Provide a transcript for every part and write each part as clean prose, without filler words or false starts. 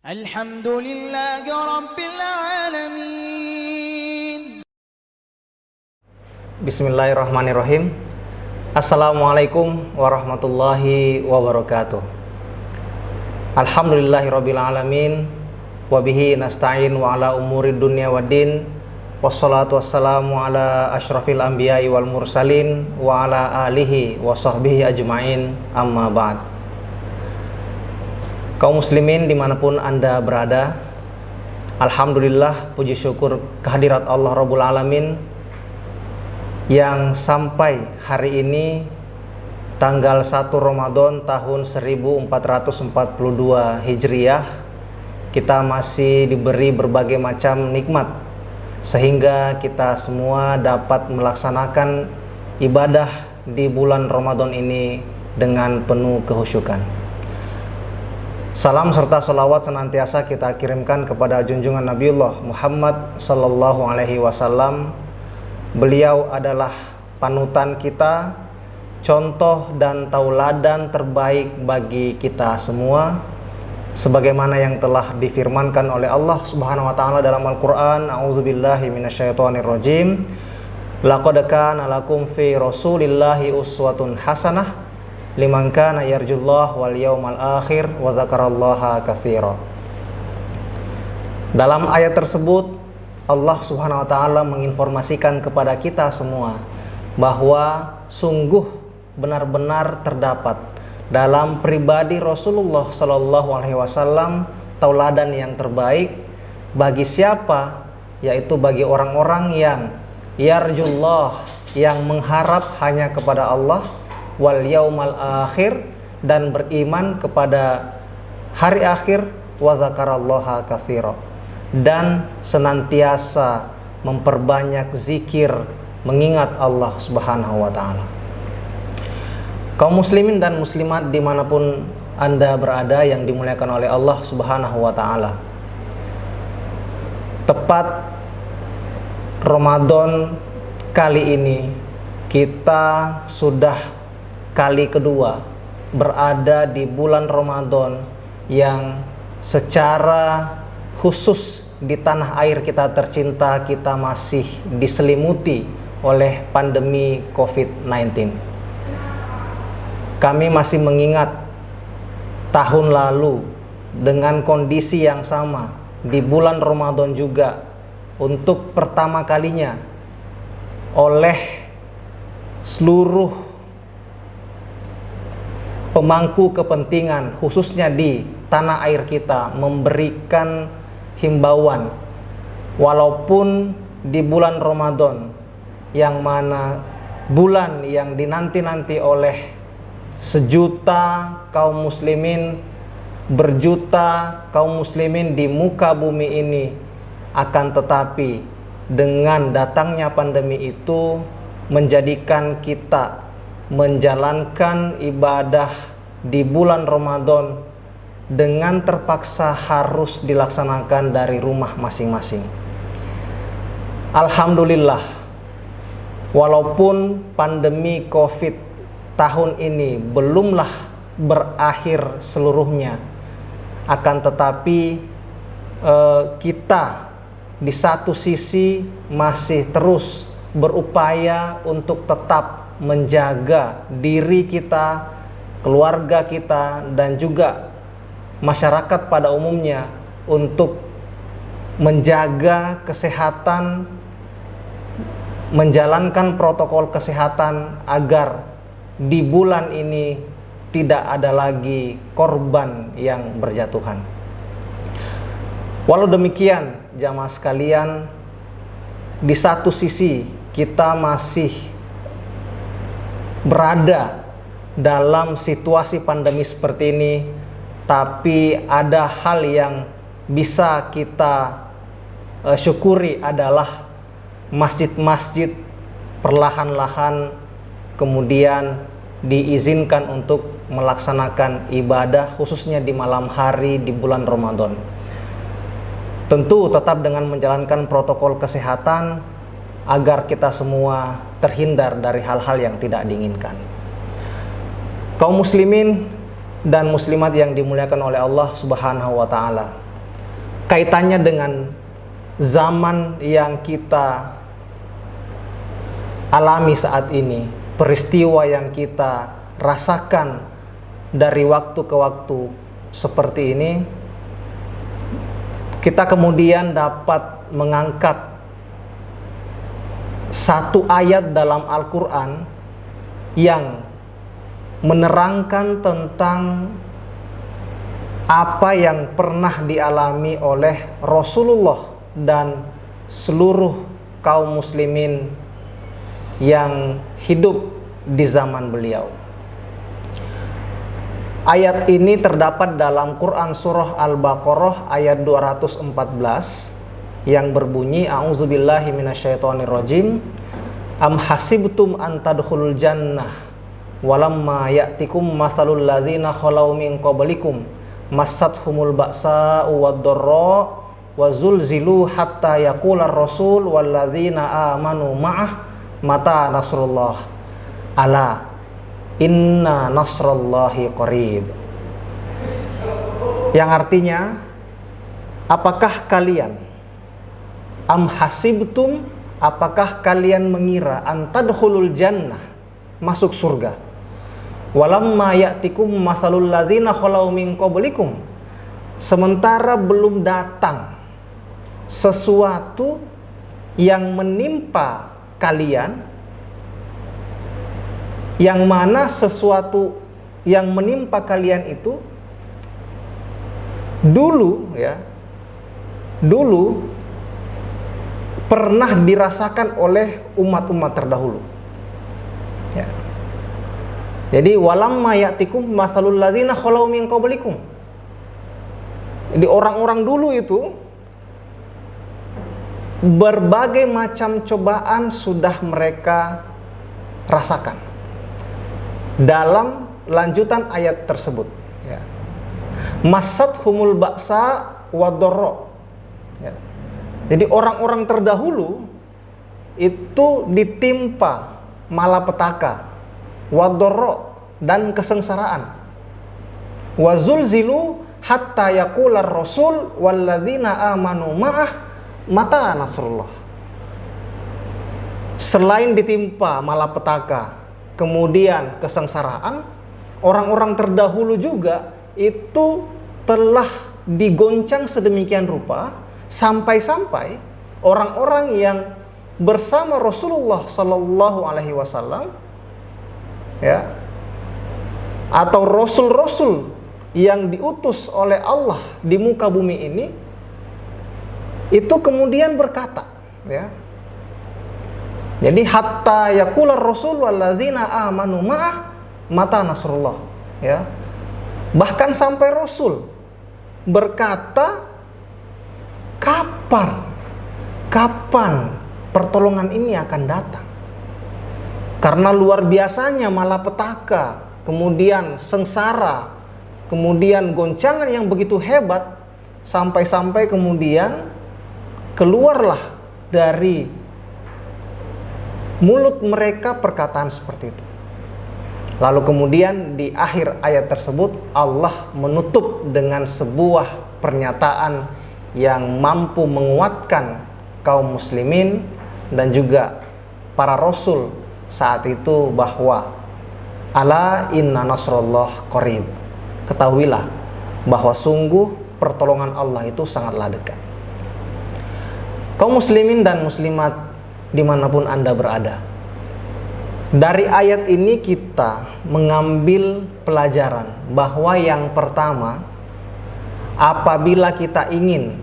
Alhamdulillahi Rabbil Alamin. Bismillahirrahmanirrahim. Assalamualaikum warahmatullahi wabarakatuh. Alhamdulillahirabbil alamin wa bihi nasta'in wa ala umuri dunya waddin. Wassalatu wassalamu ala asyrafil anbiya'i wal mursalin wa ala alihi wa sahbihi ajma'in, amma ba'd. Kaum muslimin dimanapun Anda berada, alhamdulillah, puji syukur kehadirat Allah Rabbul Alamin yang sampai hari ini tanggal 1 Ramadan tahun 1442 Hijriah kita masih diberi berbagai macam nikmat sehingga kita semua dapat melaksanakan ibadah di bulan Ramadan ini dengan penuh kehusyukan. Salam serta sholawat senantiasa kita kirimkan kepada junjungan Nabiullah Muhammad sallallahu alaihi wasallam. Beliau adalah panutan kita, contoh dan tauladan terbaik bagi kita semua, sebagaimana yang telah difirmankan oleh Allah Subhanahu wa taala dalam Al-Qur'an. A'udzubillahi minasyaitonirrajim. Laqad kana lakum fi Rasulillahi uswatun hasanah liman kana yarjullah wal yaumal akhir wa dzakarallaha katsira. Dalam ayat tersebut Allah Subhanahu wa taala menginformasikan kepada kita semua bahwa sungguh benar-benar terdapat dalam pribadi Rasulullah sallallahu alaihi wasallam tauladan yang terbaik bagi siapa, yaitu bagi orang-orang yang yarjullah, yang mengharap hanya kepada Allah, wal yaumal akhir, dan beriman kepada hari akhir, wa dzakarallaha katsira, dan senantiasa memperbanyak zikir mengingat Allah Subhanahu wa taala. Kaum muslimin dan muslimat dimanapun Anda berada yang dimuliakan oleh Allah Subhanahu wa taala, tepat Ramadan kali ini kita sudah kali kedua berada di bulan Ramadan yang secara khusus di tanah air kita tercinta kita masih diselimuti oleh pandemi COVID-19. Kami masih mengingat tahun lalu dengan kondisi yang sama di bulan Ramadan juga, untuk pertama kalinya oleh seluruh pemangku kepentingan khususnya di tanah air kita memberikan himbauan, walaupun di bulan Ramadan yang mana bulan yang dinanti-nanti oleh sejuta kaum muslimin, berjuta kaum muslimin di muka bumi ini, akan tetapi dengan datangnya pandemi itu menjadikan kita menjalankan ibadah di bulan Ramadan dengan terpaksa harus dilaksanakan dari rumah masing-masing. Alhamdulillah, walaupun pandemi COVID tahun ini belumlah berakhir seluruhnya, akan tetapi kita di satu sisi masih terus berupaya untuk tetap menjaga diri kita, keluarga kita, dan juga masyarakat pada umumnya untuk menjaga kesehatan, menjalankan protokol kesehatan agar di bulan ini tidak ada lagi korban yang berjatuhan. Walau demikian, jamaah sekalian, di satu sisi kita masih berada dalam situasi pandemi seperti ini, tapi ada hal yang bisa kita syukuri adalah masjid-masjid perlahan-lahan kemudian diizinkan untuk melaksanakan ibadah khususnya di malam hari di bulan Ramadan. Tentu tetap dengan menjalankan protokol kesehatan agar kita semua terhindar dari hal-hal yang tidak diinginkan. Kaum muslimin dan muslimat yang dimuliakan oleh Allah Subhanahu wa taala, kaitannya dengan zaman yang kita alami saat ini, peristiwa yang kita rasakan dari waktu ke waktu seperti ini, kita kemudian dapat mengangkat satu ayat dalam Al-Quran yang menerangkan tentang apa yang pernah dialami oleh Rasulullah dan seluruh kaum muslimin yang hidup di zaman beliau. Ayat ini terdapat dalam Quran surah Al-Baqarah ayat 214 yang berbunyi, A'udzubillahi minasyaitonirrajim, am hasibtum an tadkhulul jannah walamma ya'tikum masalul ladzina khalau min qablikum massathumul ba'sa'u wad-dharra wa zulzilu hatta yaqular rasul wal ladzina amanu ma'ah mata nasrullah ala inna nasrallahi qarib. Yang artinya, apakah kalian am hasibtum, apakah kalian mengira antadkhulul jannah, masuk surga, walamma ya'tikum masalul ladzina khalau min qablikum, sementara belum datang sesuatu yang menimpa kalian, yang mana sesuatu yang menimpa kalian itu dulu pernah dirasakan oleh umat-umat terdahulu. Ya. Jadi walamma ya'tikum masalul ladzina khalau min qablikum. Jadi orang-orang dulu itu berbagai macam cobaan sudah mereka rasakan. Dalam lanjutan ayat tersebut, ya, massathumul ba'sa wad-dharra. Ya. Jadi orang-orang terdahulu itu ditimpa malapetaka, wad-dharra, dan kesengsaraan. Wa zulzilu hatta yaqular rasul walladzina amanu ma'ah mata nasrullah. Selain ditimpa malapetaka, kemudian kesengsaraan, orang-orang terdahulu juga itu telah digoncang sedemikian rupa sampai-sampai orang-orang yang bersama Rasulullah Sallallahu Alaihi Wasallam, ya, atau rasul-rasul yang diutus oleh Allah di muka bumi ini, itu kemudian berkata, ya, jadi hatta yaqular rasul walladzina amanu ma'ah mata nasrullah, ya. Bahkan sampai Rasul berkata, kapan pertolongan ini akan datang? Karena luar biasanya malapetaka, kemudian sengsara, kemudian goncangan yang begitu hebat, sampai-sampai kemudian keluarlah dari mulut mereka perkataan seperti itu. Lalu kemudian di akhir ayat tersebut Allah menutup dengan sebuah pernyataan yang mampu menguatkan kaum muslimin dan juga para rasul saat itu, bahwa ala inna nasrullah qarib. Ketahuilah bahwa sungguh pertolongan Allah itu sangatlah dekat. Kaum muslimin dan muslimat dimanapun Anda berada, dari ayat ini kita mengambil pelajaran bahwa yang pertama, apabila kita ingin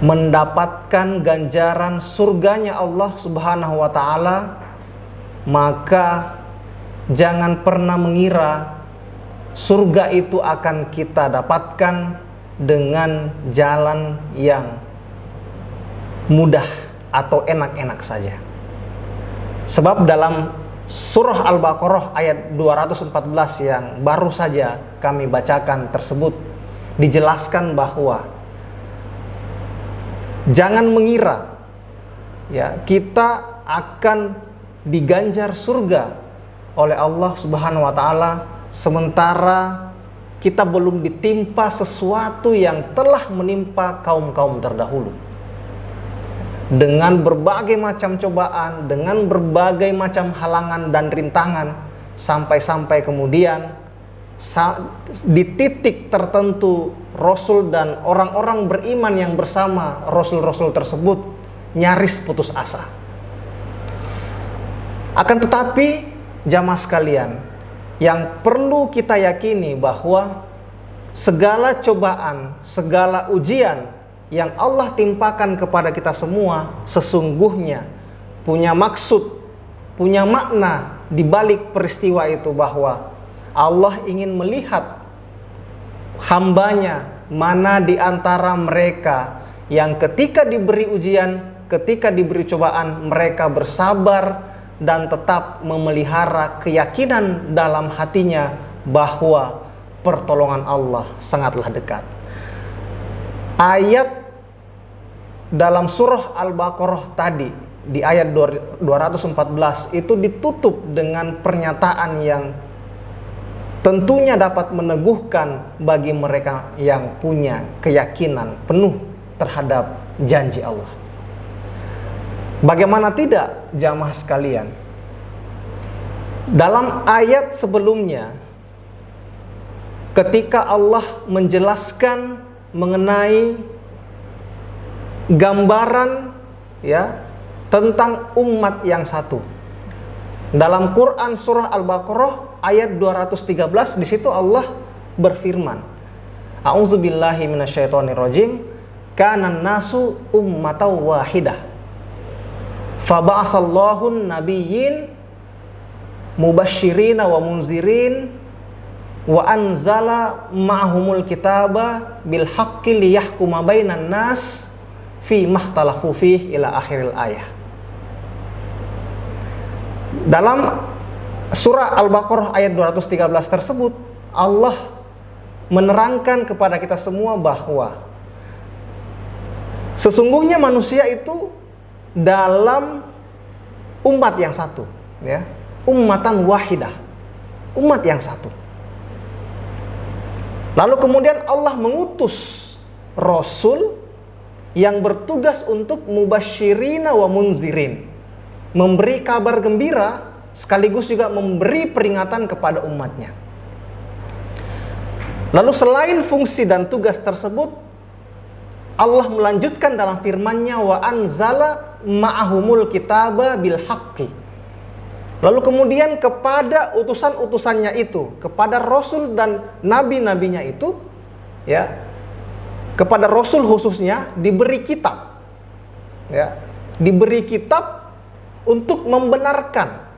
mendapatkan ganjaran surganya Allah Subhanahu wa Ta'ala, maka jangan pernah mengira surga itu akan kita dapatkan dengan jalan yang mudah atau enak-enak saja. Sebab dalam surah Al-Baqarah ayat 214 yang baru saja kami bacakan tersebut dijelaskan bahwa jangan mengira, ya, kita akan diganjar surga oleh Allah Subhanahu wa Ta'ala sementara kita belum ditimpa sesuatu yang telah menimpa kaum-kaum terdahulu. Dengan berbagai macam cobaan, dengan berbagai macam halangan dan rintangan, sampai-sampai kemudian di titik tertentu Rasul dan orang-orang beriman yang bersama Rasul-Rasul tersebut nyaris putus asa. Akan tetapi jamaah sekalian, yang perlu kita yakini bahwa segala cobaan, segala ujian yang Allah timpakan kepada kita semua sesungguhnya punya maksud, punya makna di balik peristiwa itu, bahwa Allah ingin melihat hambanya mana di antara mereka yang ketika diberi ujian, ketika diberi cobaan, mereka bersabar dan tetap memelihara keyakinan dalam hatinya bahwa pertolongan Allah sangatlah dekat. Ayat dalam surah Al-Baqarah tadi di ayat 214 itu ditutup dengan pernyataan yang tentunya dapat meneguhkan bagi mereka yang punya keyakinan penuh terhadap janji Allah. Bagaimana tidak, jamaah sekalian? Dalam ayat sebelumnya, ketika Allah menjelaskan mengenai gambaran tentang umat yang satu, dalam Quran surah Al-Baqarah ayat 213, di situ Allah berfirman, A'udzubillahi minasyaitonirrajim, kanan nasu ummatan wahidah faba'asallahu nabiyyin mubasyirina wa munzirin wa anzala ma'ahumul kitaba bil haqqi liyahkuma bainan nas fi makhtalafu fih ila akhiril ayah. Dalam surah Al-Baqarah ayat 213 tersebut, Allah menerangkan kepada kita semua bahwa sesungguhnya manusia itu dalam umat yang satu, ummatan wahidah, umat yang satu. Lalu kemudian Allah mengutus Rasul yang bertugas untuk mubasyirina wa munzirin, memberi kabar gembira sekaligus juga memberi peringatan kepada umatnya. Lalu selain fungsi dan tugas tersebut, Allah melanjutkan dalam firman-Nya, wa anzala ma'ahumul kitaba bil haqqi. Lalu kemudian kepada utusan-utusannya itu, kepada Rasul dan nabi-nabinya itu, kepada Rasul khususnya diberi kitab, diberi kitab untuk membenarkan.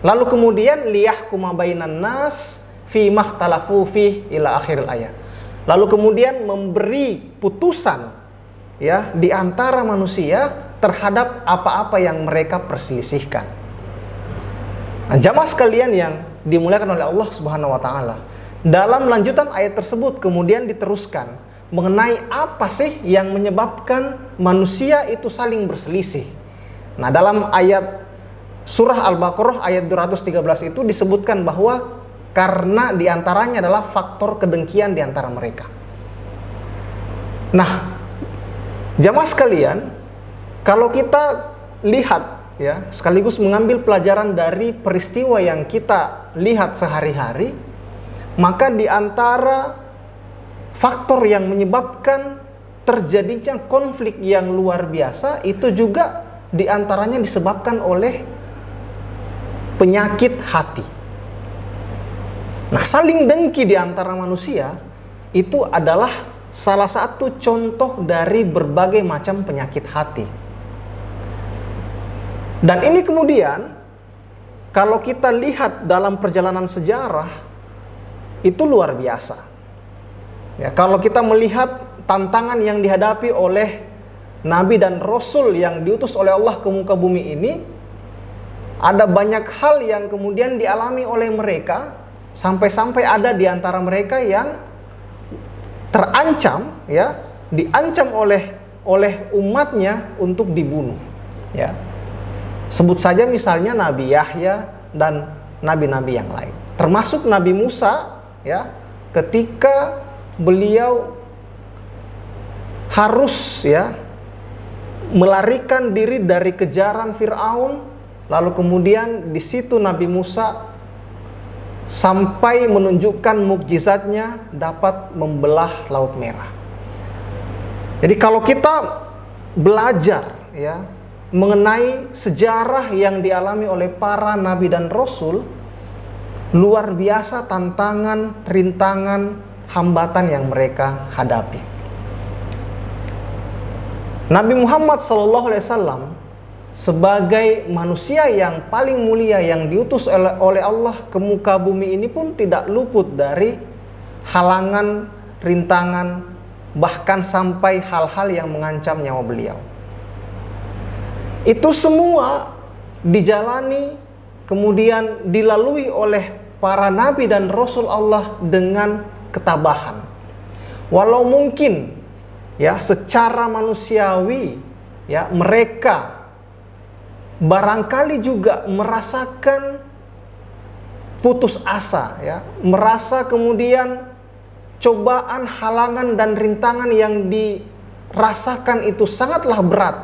Lalu kemudian liyahkuma bainan nas fi makhtalafu fih ila akhiril ayat. Lalu kemudian memberi putusan di antara manusia terhadap apa-apa yang mereka perselisihkan. Nah, jamaah sekalian yang dimuliakan oleh Allah Subhanahu wa taala, dalam lanjutan ayat tersebut kemudian diteruskan mengenai apa sih yang menyebabkan manusia itu saling berselisih. Nah, dalam ayat surah Al-Baqarah ayat 213 itu disebutkan bahwa karena diantaranya adalah faktor kedengkian diantara mereka. Nah, jamaah sekalian, kalau kita lihat sekaligus mengambil pelajaran dari peristiwa yang kita lihat sehari-hari, maka diantara faktor yang menyebabkan terjadinya konflik yang luar biasa itu juga diantaranya disebabkan oleh penyakit hati. Nah, saling dengki di antara manusia itu adalah salah satu contoh dari berbagai macam penyakit hati. Dan ini kemudian kalau kita lihat dalam perjalanan sejarah itu luar biasa. Kalau kita melihat tantangan yang dihadapi oleh Nabi dan Rasul yang diutus oleh Allah ke muka bumi ini, ada banyak hal yang kemudian dialami oleh mereka, sampai-sampai ada di antara mereka yang terancam, diancam oleh umatnya untuk dibunuh. Sebut saja misalnya Nabi Yahya dan nabi-nabi yang lain, termasuk Nabi Musa ya, ketika beliau harus ya melarikan diri dari kejaran Firaun, lalu kemudian di situ Nabi Musa sampai menunjukkan mukjizatnya dapat membelah Laut Merah. Jadi kalau kita belajar ya mengenai sejarah yang dialami oleh para nabi dan rasul, luar biasa tantangan, rintangan, hambatan yang mereka hadapi. Nabi Muhammad SAW sebagai manusia yang paling mulia yang diutus oleh Allah ke muka bumi ini pun tidak luput dari halangan, rintangan, bahkan sampai hal-hal yang mengancam nyawa beliau. Itu semua dijalani, kemudian dilalui oleh para nabi dan rasul Allah dengan ketabahan. Walau mungkin ya secara manusiawi ya mereka barangkali juga merasakan putus asa ya, merasa kemudian cobaan, halangan dan rintangan yang dirasakan itu sangatlah berat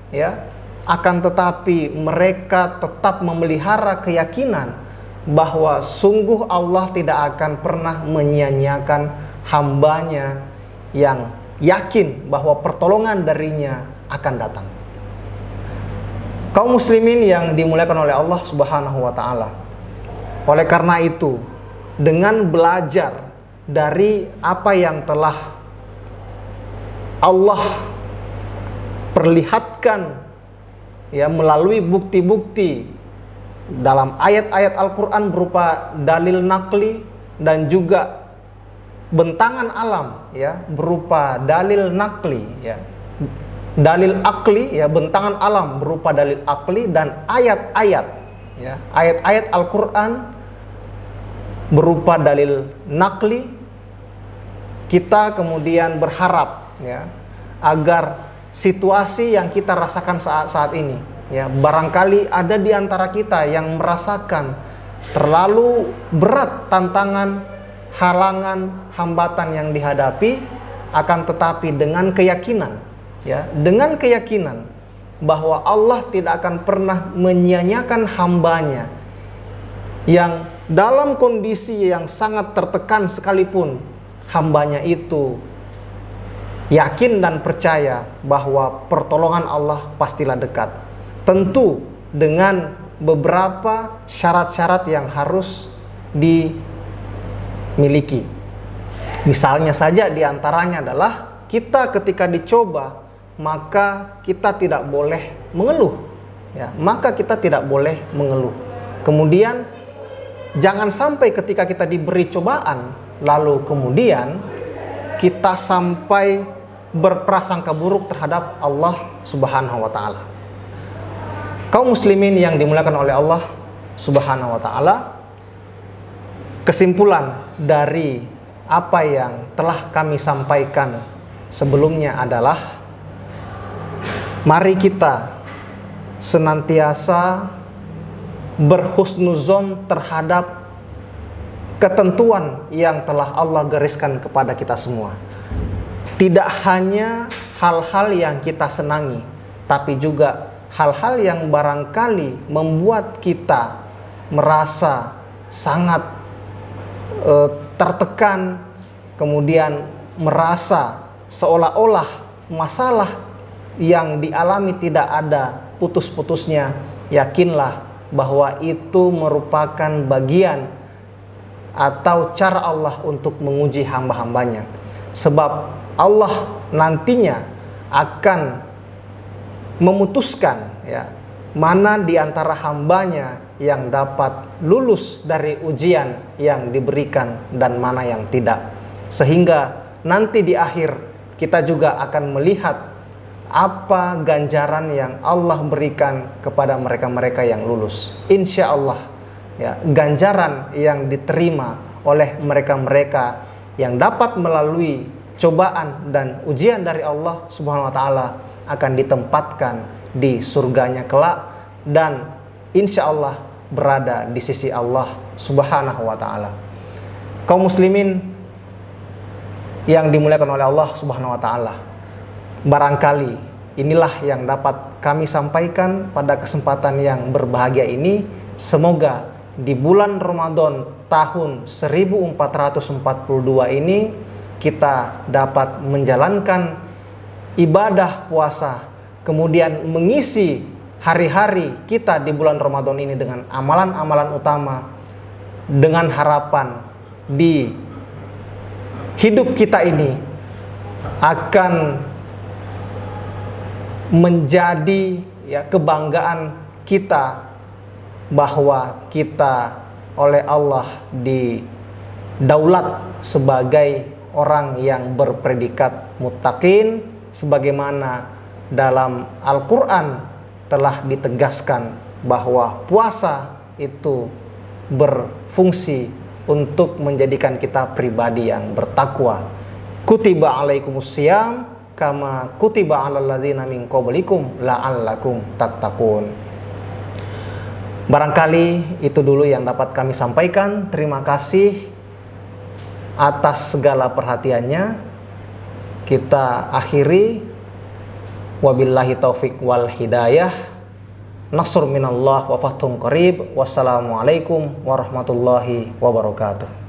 ya. Akan tetapi mereka tetap memelihara keyakinan bahwa sungguh Allah tidak akan pernah menyia-nyiakan hambanya yang yakin bahwa pertolongan darinya akan datang. Kaum muslimin yang dimuliakan oleh Allah Subhanahu wa taala. Oleh karena itu, dengan belajar dari apa yang telah Allah perlihatkan ya melalui bukti-bukti dalam ayat-ayat Al-Qur'an berupa dalil nakli dan juga bentangan alam ya berupa dalil nakli ya, dalil akli ya, bentangan alam berupa dalil akli, dan ayat-ayat ya, ayat-ayat Al-Qur'an berupa dalil nakli. Kita kemudian berharap ya agar situasi yang kita rasakan saat ini ya, barangkali ada di antara kita yang merasakan terlalu berat tantangan, halangan, hambatan yang dihadapi, akan tetapi dengan keyakinan ya, dengan keyakinan bahwa Allah tidak akan pernah menyia-nyiakan hambanya yang dalam kondisi yang sangat tertekan sekalipun, hambanya itu yakin dan percaya bahwa pertolongan Allah pastilah dekat. Tentu dengan beberapa syarat-syarat yang harus dimiliki. Misalnya saja diantaranya adalah kita ketika dicoba, maka kita tidak boleh mengeluh ya, maka kita tidak boleh mengeluh. Kemudian jangan sampai ketika kita diberi cobaan lalu kemudian kita sampai berprasangka buruk terhadap Allah Subhanahu wa taala. Kaum muslimin yang dimuliakan oleh Allah Subhanahu wa taala, kesimpulan dari apa yang telah kami sampaikan sebelumnya adalah mari kita senantiasa berhusnuzon terhadap ketentuan yang telah Allah gariskan kepada kita semua. Tidak hanya hal-hal yang kita senangi, tapi juga hal-hal yang barangkali membuat kita merasa sangat tertekan, kemudian merasa seolah-olah masalah yang dialami tidak ada putus-putusnya. Yakinlah bahwa itu merupakan bagian atau cara Allah untuk menguji hamba-hambanya. Sebab Allah nantinya akan memutuskan ya, mana di antara hambanya yang dapat lulus dari ujian yang diberikan dan mana yang tidak. Sehingga nanti di akhir kita juga akan melihat apa ganjaran yang Allah berikan kepada mereka-mereka yang lulus. Insya Allah ya, ganjaran yang diterima oleh mereka-mereka yang dapat melalui cobaan dan ujian dari Allah Subhanahu wa taala akan ditempatkan di surganya kelak dan insya Allah berada di sisi Allah Subhanahu wa taala. Kaum muslimin yang dimuliakan oleh Allah Subhanahu wa taala, barangkali inilah yang dapat kami sampaikan pada kesempatan yang berbahagia ini. Semoga di bulan Ramadan tahun 1442 ini kita dapat menjalankan ibadah puasa, kemudian mengisi hari-hari kita di bulan Ramadan ini dengan amalan-amalan utama, dengan harapan di hidup kita ini akan menjadi kebanggaan kita bahwa kita oleh Allah didaulat sebagai orang yang berpredikat muttaqin, sebagaimana dalam Al-Quran telah ditegaskan bahwa puasa itu berfungsi untuk menjadikan kita pribadi yang bertakwa. Kutiba alaikumusiyam kama kutiba alal ladzina min qablikum la'allakum tattaqun. Barangkali itu dulu yang dapat kami sampaikan. Terima kasih atas segala perhatiannya. Kita akhiri. Wabillahi taufik wal hidayah. Nasr minallah wa fathun qarib. Wassalamualaikum warahmatullahi wabarakatuh.